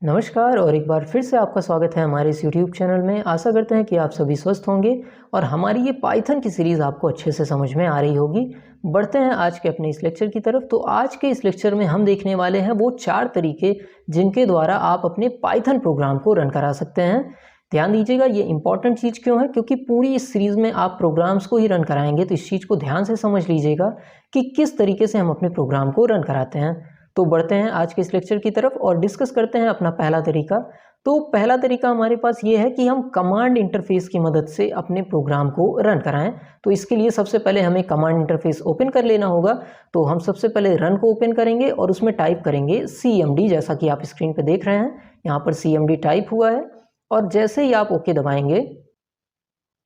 नमस्कार और एक बार फिर से आपका स्वागत है हमारे इस YouTube चैनल में। आशा करते हैं कि आप सभी स्वस्थ होंगे और हमारी ये पाइथन की सीरीज़ आपको अच्छे से समझ में आ रही होगी। बढ़ते हैं आज के अपने इस लेक्चर की तरफ। तो आज के इस लेक्चर में हम देखने वाले हैं वो 4 तरीके जिनके द्वारा आप अपने पाइथन प्रोग्राम को रन करा सकते हैं। ध्यान दीजिएगा, ये इंपॉर्टेंट चीज़ क्यों है, क्योंकि पूरी इस सीरीज़ में आप प्रोग्राम्स को ही रन कराएंगे। तो इस चीज़ को ध्यान से समझ लीजिएगा कि किस तरीके से हम अपने प्रोग्राम को रन कराते हैं। तो बढ़ते हैं आज के इस लेक्चर की तरफ और डिस्कस करते हैं अपना पहला तरीका। तो पहला तरीका हमारे पास ये है कि हम कमांड इंटरफेस की मदद से अपने प्रोग्राम को रन कराएं। तो इसके लिए सबसे पहले हमें कमांड इंटरफेस ओपन कर लेना होगा। तो हम सबसे पहले रन को ओपन करेंगे और उसमें टाइप करेंगे cmd, जैसा कि आप स्क्रीन पे देख रहे हैं। यहाँ पर cmd टाइप हुआ है और जैसे ही आप ओके दबाएंगे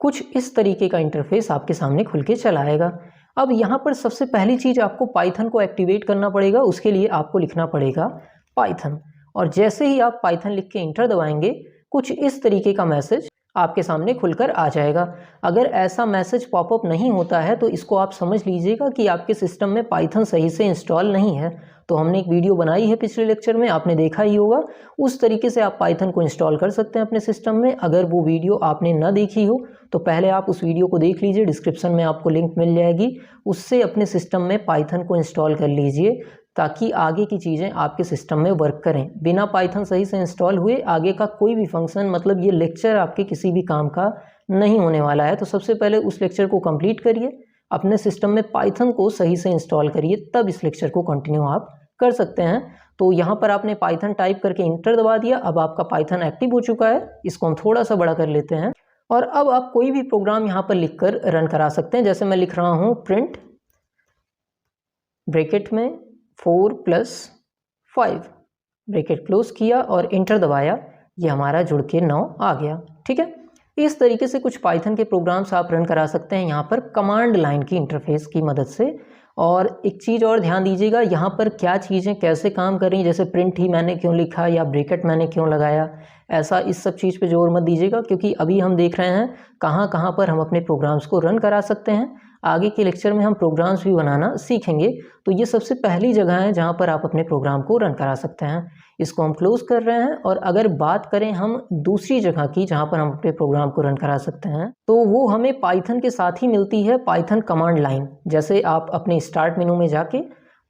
कुछ इस तरीके का इंटरफेस आपके सामने खुल के चला आएगा। अब यहाँ पर सबसे पहली चीज़ आपको पाइथन को एक्टिवेट करना पड़ेगा। उसके लिए आपको लिखना पड़ेगा पाइथन, और जैसे ही आप पाइथन लिख के इंटर दबाएंगे कुछ इस तरीके का मैसेज आपके सामने खुलकर आ जाएगा। अगर ऐसा मैसेज पॉपअप नहीं होता है तो इसको आप समझ लीजिएगा कि आपके सिस्टम में पाइथन सही से इंस्टॉल नहीं है। तो हमने एक वीडियो बनाई है पिछले लेक्चर में, आपने देखा ही होगा। उस तरीके से आप पाइथन को इंस्टॉल कर सकते हैं अपने सिस्टम में। अगर वो वीडियो आपने न देखी हो तो पहले आप उस वीडियो को देख लीजिए, डिस्क्रिप्शन में आपको लिंक मिल जाएगी। उससे अपने सिस्टम में पाइथन को इंस्टॉल कर लीजिए ताकि आगे की चीज़ें आपके सिस्टम में वर्क करें। बिना पाइथन सही से इंस्टॉल हुए आगे का कोई भी फंक्शन, मतलब ये लेक्चर आपके किसी भी काम का नहीं होने वाला है। तो सबसे पहले उस लेक्चर को कंप्लीट करिए, अपने सिस्टम में पाइथन को सही से इंस्टॉल करिए, तब इस लेक्चर को कंटिन्यू आप कर सकते हैं। तो यहाँ पर आपने पाइथन टाइप करके इंटर दबा दिया। अब आपका पाइथन एक्टिव हो चुका है। इसको हम थोड़ा सा बड़ा कर लेते हैं और अब आप कोई भी प्रोग्राम यहाँ पर लिखकर रन करा सकते हैं। जैसे मैं लिख रहा हूँ प्रिंट ब्रैकेट में 4 + 5, ब्रैकेट क्लोज किया और इंटर दबाया। ये हमारा जुड़ के 9 आ गया। ठीक है, इस तरीके से कुछ पाइथन के प्रोग्राम्स आप रन करा सकते हैं यहाँ पर कमांड लाइन की इंटरफेस की मदद से। और एक चीज़ और ध्यान दीजिएगा, यहाँ पर क्या चीज़ें कैसे काम कर रही हैं, जैसे प्रिंट ही मैंने क्यों लिखा या ब्रैकेट मैंने क्यों लगाया, ऐसा इस सब चीज़ पे जोर मत दीजिएगा, क्योंकि अभी हम देख रहे हैं कहाँ कहाँ पर हम अपने प्रोग्राम्स को रन करा सकते हैं। आगे के लेक्चर में हम प्रोग्राम्स भी बनाना सीखेंगे। तो ये सबसे पहली जगह है जहाँ पर आप अपने प्रोग्राम को रन करा सकते हैं। इसको हम क्लोज कर रहे हैं। और अगर बात करें हम दूसरी जगह की जहाँ पर हम अपने प्रोग्राम को रन करा सकते हैं, तो वो हमें पाइथन के साथ ही मिलती है, पाइथन कमांड लाइन। जैसे आप अपने स्टार्ट मेनू में जाके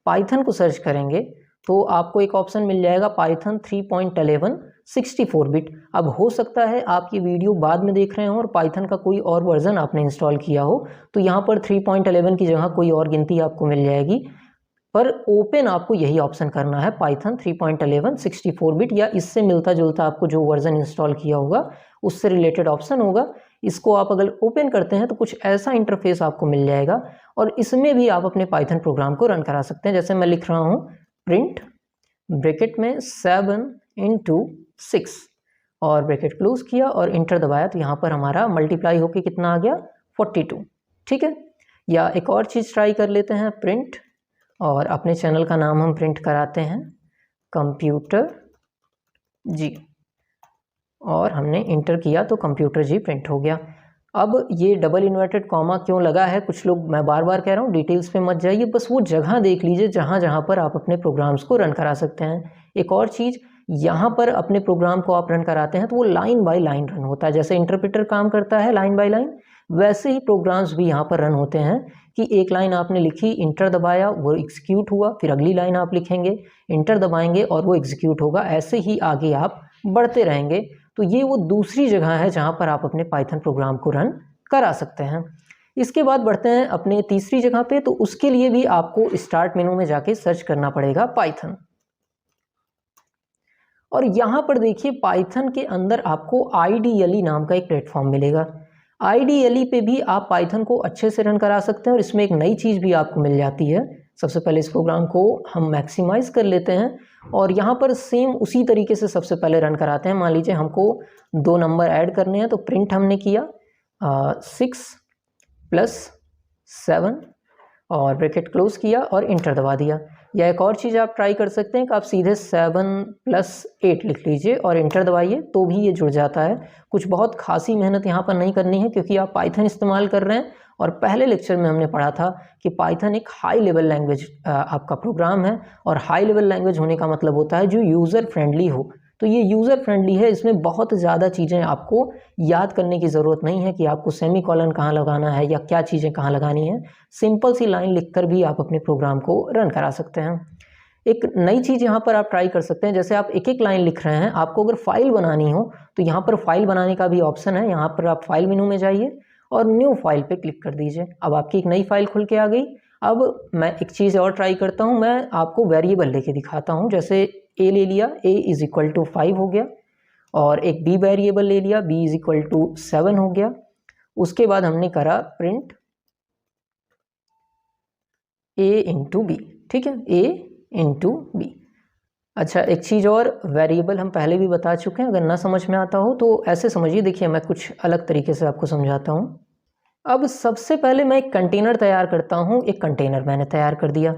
पाइथन को सर्च करेंगे तो आपको एक ऑप्शन मिल जाएगा पाइथन 3.11 64 बिट। अब हो सकता है आप ये वीडियो बाद में देख रहे हो और पाइथन का कोई और वर्जन आपने इंस्टॉल किया हो, तो यहाँ पर 3.11 की जगह कोई और गिनती आपको मिल जाएगी। पर ओपन आपको यही ऑप्शन करना है, पाइथन 3.11 64 बिट, या इससे मिलता जुलता आपको जो वर्जन इंस्टॉल किया होगा उससे रिलेटेड ऑप्शन होगा। इसको आप अगर ओपन करते हैं तो कुछ ऐसा इंटरफेस आपको मिल जाएगा और इसमें भी आप अपने पाइथन प्रोग्राम को रन करा सकते हैं। जैसे मैं लिख रहा हूँ प्रिंट ब्रैकेट में 7 × 6 और ब्रैकेट क्लोज किया और इंटर दबाया, तो यहाँ पर हमारा मल्टीप्लाई होके कितना आ गया 42। ठीक है, या एक और चीज़ ट्राई कर लेते हैं, प्रिंट, और अपने चैनल का नाम हम प्रिंट कराते हैं कंप्यूटर जी, और हमने इंटर किया तो कंप्यूटर जी प्रिंट हो गया। अब ये डबल इन्वर्टेड कॉमा क्यों लगा है, कुछ लोग, मैं बार बार कह रहा हूँ डिटेल्स पे मत जाइए, बस वो जगह देख लीजिए जहाँ जहाँ पर आप अपने प्रोग्राम्स को रन करा सकते हैं। एक और चीज़, यहाँ पर अपने प्रोग्राम को आप रन कराते हैं तो वो लाइन बाय लाइन रन होता है। जैसे इंटरप्रेटर काम करता है लाइन बाय लाइन, वैसे ही प्रोग्राम्स भी यहाँ पर रन होते हैं कि एक लाइन आपने लिखी, इंटर दबाया, वो एग्जीक्यूट हुआ, फिर अगली लाइन आप लिखेंगे, इंटर दबाएंगे और वो एग्जीक्यूट होगा। ऐसे ही आगे आप बढ़ते रहेंगे। तो ये वो दूसरी जगह है जहाँ पर आप अपने पाइथन प्रोग्राम को रन करा सकते हैं। इसके बाद बढ़ते हैं अपने तीसरी जगह पे। तो उसके लिए भी आपको स्टार्ट मेनू में जाके सर्च करना पड़ेगा पाइथन, और यहाँ पर देखिए पाइथन के अंदर आपको IDLE नाम का एक प्लेटफॉर्म मिलेगा। IDLE पे भी आप पाइथन को अच्छे से रन करा सकते हैं और इसमें एक नई चीज़ भी आपको मिल जाती है। सबसे पहले इस प्रोग्राम को हम मैक्सिमाइज कर लेते हैं और यहाँ पर सेम उसी तरीके से सबसे पहले रन कराते हैं। मान लीजिए हमको 2 नंबर ऐड करने हैं, तो प्रिंट हमने किया 6 + 7 और ब्रैकेट क्लोज किया और इंटर दबा दिया। या एक और चीज़ आप ट्राई कर सकते हैं कि आप सीधे 7 + 8 लिख लीजिए और इंटर दबाइए, तो भी ये जुड़ जाता है। कुछ बहुत खासी मेहनत यहाँ पर नहीं करनी है, क्योंकि आप पाइथन इस्तेमाल कर रहे हैं। और पहले लेक्चर में हमने पढ़ा था कि पाइथन एक हाई लेवल लैंग्वेज आपका प्रोग्राम है, और हाई लेवल लैंग्वेज होने का मतलब होता है जो यूज़र फ्रेंडली हो। तो ये यूज़र फ्रेंडली है, इसमें बहुत ज़्यादा चीज़ें आपको याद करने की ज़रूरत नहीं है कि आपको सेमीकोलन कहाँ लगाना है या क्या चीज़ें कहाँ लगानी है। सिंपल सी लाइन लिखकर भी आप अपने प्रोग्राम को रन करा सकते हैं। एक नई चीज़ यहाँ पर आप ट्राई कर सकते हैं, जैसे आप एक एक लाइन लिख रहे हैं, आपको अगर फाइल बनानी हो तो यहाँ पर फाइल बनाने का भी ऑप्शन है। यहाँ पर आप फाइल मेनू में जाइए और न्यू फाइल पे क्लिक कर दीजिए। अब आपकी एक नई फाइल खुल के आ गई। अब मैं एक चीज़ और ट्राई करता हूँ, मैं आपको वेरिएबल लेके दिखाता हूँ। जैसे ए ले लिया, a इज इक्वल टू 5 हो गया, और एक b वेरिएबल ले लिया, b इज इक्वल टू 7 हो गया। उसके बाद हमने करा प्रिंट a इंटू बी, ठीक है, a इंटू बी। अच्छा, एक चीज़ और, वेरिएबल हम पहले भी बता चुके हैं, अगर ना समझ में आता हो तो ऐसे समझिए। देखिए मैं कुछ अलग तरीके से आपको समझाता हूँ। अब सबसे पहले मैं एक कंटेनर तैयार करता हूँ, एक कंटेनर मैंने तैयार कर दिया।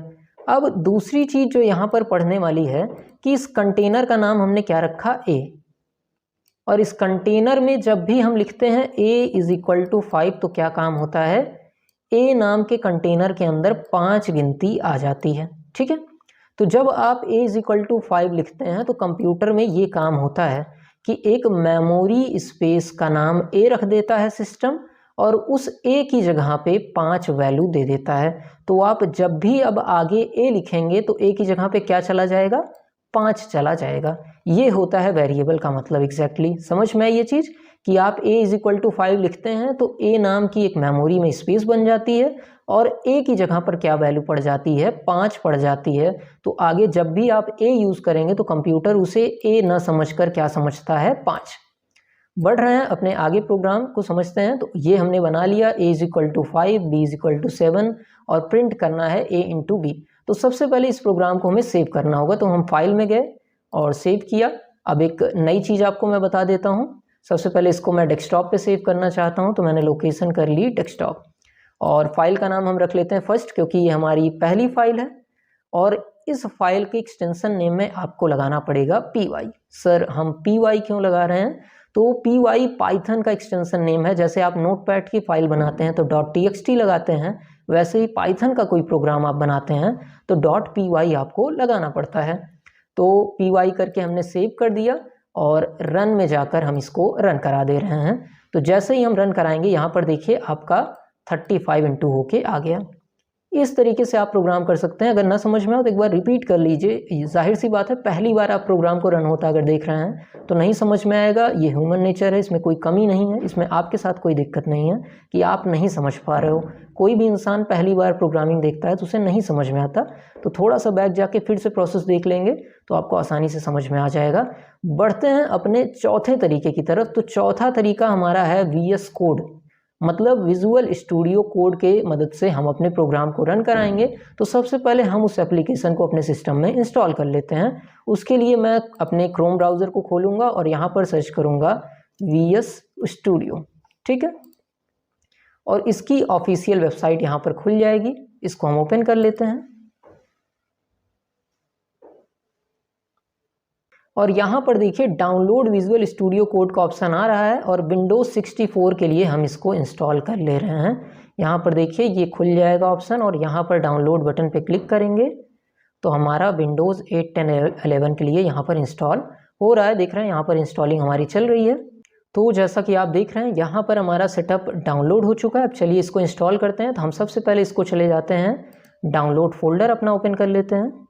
अब दूसरी चीज़ जो यहाँ पर पढ़ने वाली है कि इस कंटेनर का नाम हमने क्या रखा, a, और इस कंटेनर में जब भी हम लिखते हैं a इज इक्वल टू 5 तो क्या काम होता है, a नाम के कंटेनर के अंदर 5 गिनती आ जाती है, ठीक है। तो जब आप a इज इक्वल टू 5 लिखते हैं तो कंप्यूटर में ये काम होता है कि एक मेमोरी स्पेस का नाम a रख देता है सिस्टम, और उस a की जगह पे 5 वैल्यू दे देता है। तो आप जब भी अब आगे a लिखेंगे तो a की जगह पे क्या चला जाएगा, 5 चला जाएगा। ये होता है वेरिएबल का मतलब एग्जैक्टली। समझ में आई ये चीज़ कि आप a इज इक्वल टू 5 लिखते हैं तो a नाम की एक मेमोरी में स्पेस बन जाती है, और a की जगह पर क्या वैल्यू पड़ जाती है, 5 पड़ जाती है। तो आगे जब भी आप a यूज़ करेंगे तो कंप्यूटर उसे a न समझकर क्या समझता है, 5। बढ़ रहे हैं अपने आगे प्रोग्राम को समझते हैं। तो ये हमने बना लिया, a is equal to 5, b is equal to 7, और प्रिंट करना है a इंटू बी। तो सबसे पहले इस प्रोग्राम को हमें सेव करना होगा, तो हम फाइल में गए और सेव किया। अब एक नई चीज़ आपको मैं बता देता हूँ। सबसे पहले इसको मैं डेस्कटॉप पे सेव करना चाहता हूँ, तो मैंने लोकेशन कर ली डेस्कटॉप, और फाइल का नाम हम रख लेते हैं फर्स्ट, क्योंकि ये हमारी पहली फाइल है। और इस फाइल के एक्सटेंशन नेम में आपको लगाना पड़ेगा py। सर हम py क्यों लगा रहे हैं, तो py पाइथन का एक्सटेंशन नेम है। जैसे आप नोटपैड की फाइल बनाते हैं तो .txt लगाते हैं, वैसे ही पाइथन का कोई प्रोग्राम आप बनाते हैं तो .py आपको लगाना पड़ता है। तो py करके हमने सेव कर दिया, और रन में जाकर हम इसको रन करा दे रहे हैं। तो जैसे ही हम रन कराएंगे, यहाँ पर देखिए आपका 35 इंटू होके आ गया। इस तरीके से आप प्रोग्राम कर सकते हैं। अगर ना समझ में हो तो एक बार रिपीट कर लीजिए। जाहिर सी बात है, पहली बार आप प्रोग्राम को रन होता अगर देख रहे हैं तो नहीं समझ में आएगा, ये ह्यूमन नेचर है, इसमें कोई कमी नहीं है, इसमें आपके साथ कोई दिक्कत नहीं है कि आप नहीं समझ पा रहे हो। कोई भी इंसान पहली बार प्रोग्रामिंग देखता है तो उसे नहीं समझ में आता, तो थोड़ा सा बैक जाके फिर से प्रोसेस देख लेंगे तो आपको आसानी से समझ में आ जाएगा। बढ़ते हैं अपने चौथे तरीके की तरफ। तो चौथा तरीका हमारा है VS कोड, मतलब विजुअल स्टूडियो कोड के मदद से हम अपने प्रोग्राम को रन कराएंगे। तो सबसे पहले हम उस एप्लीकेशन को अपने सिस्टम में इंस्टॉल कर लेते हैं। उसके लिए मैं अपने क्रोम ब्राउज़र को खोलूँगा और यहाँ पर सर्च करूँगा VS स्टूडियो, ठीक है, और इसकी ऑफिशियल वेबसाइट यहाँ पर खुल जाएगी। इसको हम ओपन कर लेते हैं, और यहाँ पर देखिए डाउनलोड विजुअल स्टूडियो कोड का ऑप्शन आ रहा है, और विंडोज़ 64 के लिए हम इसको इंस्टॉल कर ले रहे हैं। यहाँ पर देखिए ये खुल जाएगा ऑप्शन, और यहाँ पर डाउनलोड बटन पे क्लिक करेंगे तो हमारा विंडोज़ 8, 10, 11 के लिए यहाँ पर इंस्टॉल हो रहा है। देख रहे हैं यहाँ पर इंस्टॉलिंग हमारी चल रही है। तो जैसा कि आप देख रहे हैं यहाँ पर हमारा सेटअप डाउनलोड हो चुका है। अब चलिए इसको इंस्टॉल करते हैं। तो हम सबसे पहले इसको चले जाते हैं, डाउनलोड फोल्डर अपना ओपन कर लेते हैं।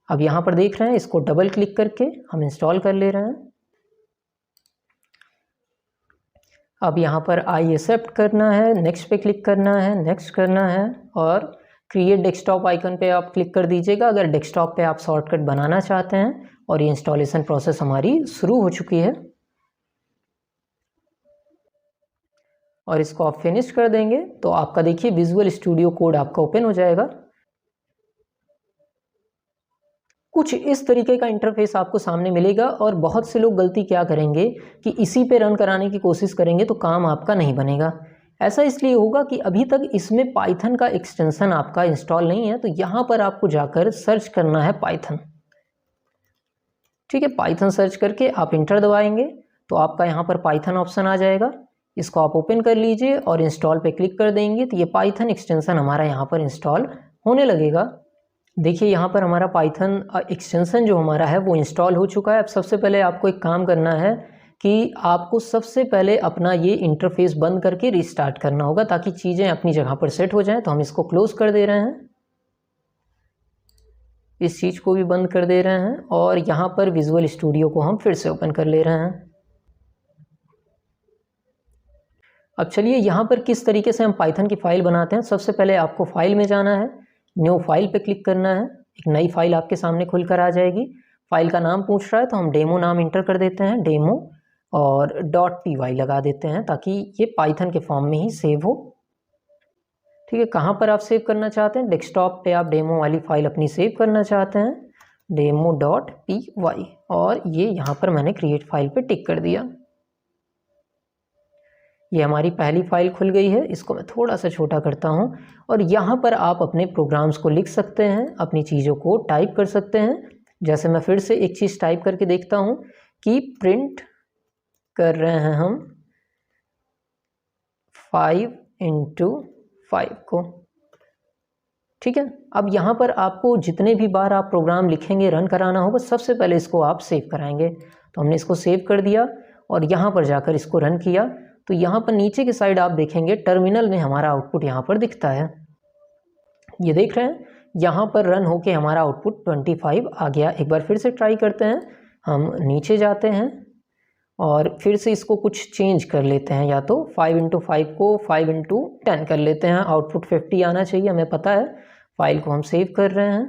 अब यहाँ पर देख रहे हैं, इसको डबल क्लिक करके हम इंस्टॉल कर ले रहे हैं। अब यहाँ पर आई एक्सेप्ट करना है, नेक्स्ट पे क्लिक करना है, नेक्स्ट करना है, और क्रिएट डेस्कटॉप आइकन पे आप क्लिक कर दीजिएगा अगर डेस्कटॉप पे आप शॉर्टकट बनाना चाहते हैं। और ये इंस्टॉलेशन प्रोसेस हमारी शुरू हो चुकी है, और इसको आप फिनिश कर देंगे तो आपका देखिए विजुअल स्टूडियो कोड आपका ओपन हो जाएगा। कुछ इस तरीके का इंटरफेस आपको सामने मिलेगा, और बहुत से लोग गलती क्या करेंगे कि इसी पे रन कराने की कोशिश करेंगे तो काम आपका नहीं बनेगा। ऐसा इसलिए होगा कि अभी तक इसमें पाइथन का एक्सटेंशन आपका इंस्टॉल नहीं है। तो यहाँ पर आपको जाकर सर्च करना है पाइथन, ठीक है। पाइथन सर्च करके आप इंटर दबाएंगे तो आपका यहाँ पर पाइथन ऑप्शन आ जाएगा। इसको आप ओपन कर लीजिए और इंस्टॉल पे क्लिक कर देंगे तो ये पाइथन एक्सटेंशन हमारा यहाँ पर इंस्टॉल होने लगेगा। देखिए यहाँ पर हमारा पाइथन एक्सटेंशन जो हमारा है वो इंस्टॉल हो चुका है। अब सबसे पहले आपको एक काम करना है कि आपको सबसे पहले अपना ये इंटरफेस बंद करके रिस्टार्ट करना होगा ताकि चीज़ें अपनी जगह पर सेट हो जाएं। तो हम इसको क्लोज़ कर दे रहे हैं, इस चीज़ को भी बंद कर दे रहे हैं और यहाँ पर विजुअल स्टूडियो को हम फिर से ओपन कर ले रहे हैं। अब चलिए यहाँ पर किस तरीके से हम पाइथन की फ़ाइल बनाते हैं। सबसे पहले आपको फाइल में जाना है, न्यू फाइल पे क्लिक करना है, एक नई फाइल आपके सामने खुल कर आ जाएगी। फाइल का नाम पूछ रहा है तो हम डेमो नाम इंटर कर देते हैं, डेमो, और .py लगा देते हैं ताकि ये पाइथन के फॉर्म में ही सेव हो। ठीक है, कहाँ पर आप सेव करना चाहते हैं? डेस्कटॉप पे आप डेमो वाली फाइल अपनी सेव करना चाहते हैं, demo.py, और ये यहाँ पर मैंने क्रिएट फाइल पे टिक कर दिया। ये हमारी पहली फाइल खुल गई है। इसको मैं थोड़ा सा छोटा करता हूँ और यहाँ पर आप अपने प्रोग्राम्स को लिख सकते हैं, अपनी चीज़ों को टाइप कर सकते हैं। जैसे मैं फिर से एक चीज़ टाइप करके देखता हूँ कि प्रिंट कर रहे हैं हम 5x5 को। ठीक है, अब यहाँ पर आपको जितने भी बार आप प्रोग्राम लिखेंगे, रन कराना होगा, सबसे पहले इसको आप सेव कराएंगे। तो हमने इसको सेव कर दिया और यहाँ पर जाकर इसको रन किया तो यहाँ पर नीचे की साइड आप देखेंगे टर्मिनल में हमारा आउटपुट यहाँ पर दिखता है। ये देख रहे हैं, यहाँ पर रन होके हमारा आउटपुट 25 आ गया। एक बार फिर से ट्राई करते हैं, हम नीचे जाते हैं और फिर से इसको कुछ चेंज कर लेते हैं, या तो 5x5 को 5x10 कर लेते हैं। आउटपुट 50 आना चाहिए, हमें पता है। फाइल को हम सेव कर रहे हैं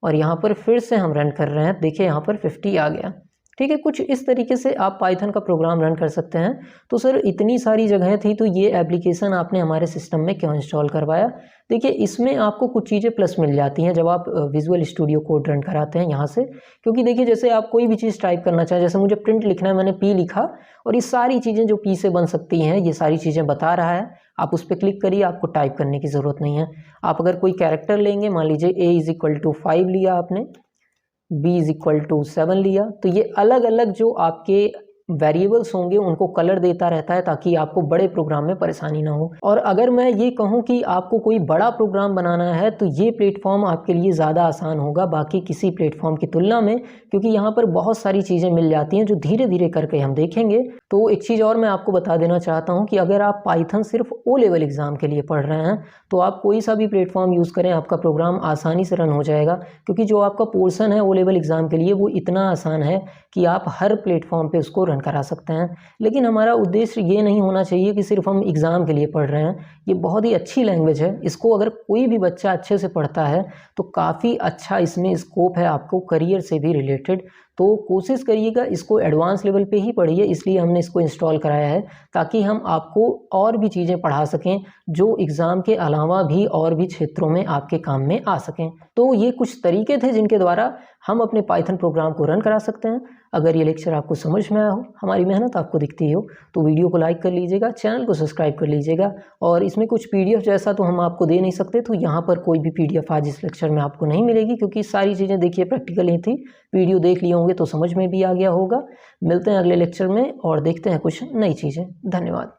और यहाँ पर फिर से हम रन कर रहे हैं। देखिए यहाँ पर 50 आ गया। ठीक है, कुछ इस तरीके से आप पाइथन का प्रोग्राम रन कर सकते हैं। तो सर इतनी सारी जगहें थी तो ये एप्लीकेशन आपने हमारे सिस्टम में क्यों इंस्टॉल करवाया? देखिए इसमें आपको कुछ चीज़ें प्लस मिल जाती हैं जब आप विजुअल स्टूडियो कोड रन कराते हैं यहाँ से। क्योंकि देखिए जैसे आप कोई भी चीज़ टाइप करना चाहें, जैसे मुझे प्रिंट लिखना है, मैंने पी लिखा और ये सारी चीज़ें जो पी से बन सकती हैं ये सारी चीज़ें बता रहा है। आप उस पर क्लिक करिए, आपको टाइप करने की ज़रूरत नहीं है। आप अगर कोई कैरेक्टर लेंगे, मान लीजिए a=5 लिया आपने, b=7 लिया, तो ये अलग अलग जो आपके वेरिएबल्स होंगे उनको कलर देता रहता है ताकि आपको बड़े प्रोग्राम में परेशानी ना हो। और अगर मैं ये कहूँ कि आपको कोई बड़ा प्रोग्राम बनाना है तो ये प्लेटफॉर्म आपके लिए ज़्यादा आसान होगा बाकी किसी प्लेटफॉर्म की तुलना में, क्योंकि यहाँ पर बहुत सारी चीज़ें मिल जाती हैं जो धीरे धीरे करके हम देखेंगे। तो एक चीज़ और मैं आपको बता देना चाहता हूँ कि अगर आप पाइथन सिर्फ ओ लेवल एग्ज़ाम के लिए पढ़ रहे हैं तो आप कोई सा भी प्लेटफॉर्म यूज़ करें, आपका प्रोग्राम आसानी से रन हो जाएगा। क्योंकि जो आपका पोर्सन है ओ लेवल एग्ज़ाम के लिए वो इतना आसान है कि आप हर प्लेटफॉर्म पे उसको रन करा सकते हैं। लेकिन हमारा उद्देश्य ये नहीं होना चाहिए कि सिर्फ हम एग्ज़ाम के लिए पढ़ रहे हैं। ये बहुत ही अच्छी लैंग्वेज है, इसको अगर कोई भी बच्चा अच्छे से पढ़ता है तो काफ़ी अच्छा इसमें स्कोप है आपको करियर से भी रिलेटेड। तो कोशिश करिएगा इसको एडवांस लेवल पे ही पढ़िए, इसलिए हमने इसको इंस्टॉल कराया है ताकि हम आपको और भी चीज़ें पढ़ा सकें जो एग्ज़ाम के अलावा भी और भी क्षेत्रों में आपके काम में आ सकें। तो ये कुछ तरीके थे जिनके द्वारा हम अपने पाइथन प्रोग्राम को रन करा सकते हैं। अगर ये लेक्चर आपको समझ में आया हो, हमारी मेहनत आपको दिखती हो, तो वीडियो को लाइक कर लीजिएगा, चैनल को सब्सक्राइब कर लीजिएगा। और इसमें कुछ PDF जैसा तो हम आपको दे नहीं सकते, तो यहाँ पर कोई भी PDF आज इस लेक्चर में आपको नहीं मिलेगी, क्योंकि सारी चीज़ें देखिए प्रैक्टिकल ही थी। वीडियो देख लिए होंगे तो समझ में भी आ गया होगा। मिलते हैं अगले लेक्चर में और देखते हैं कुछ नई चीज़ें। धन्यवाद।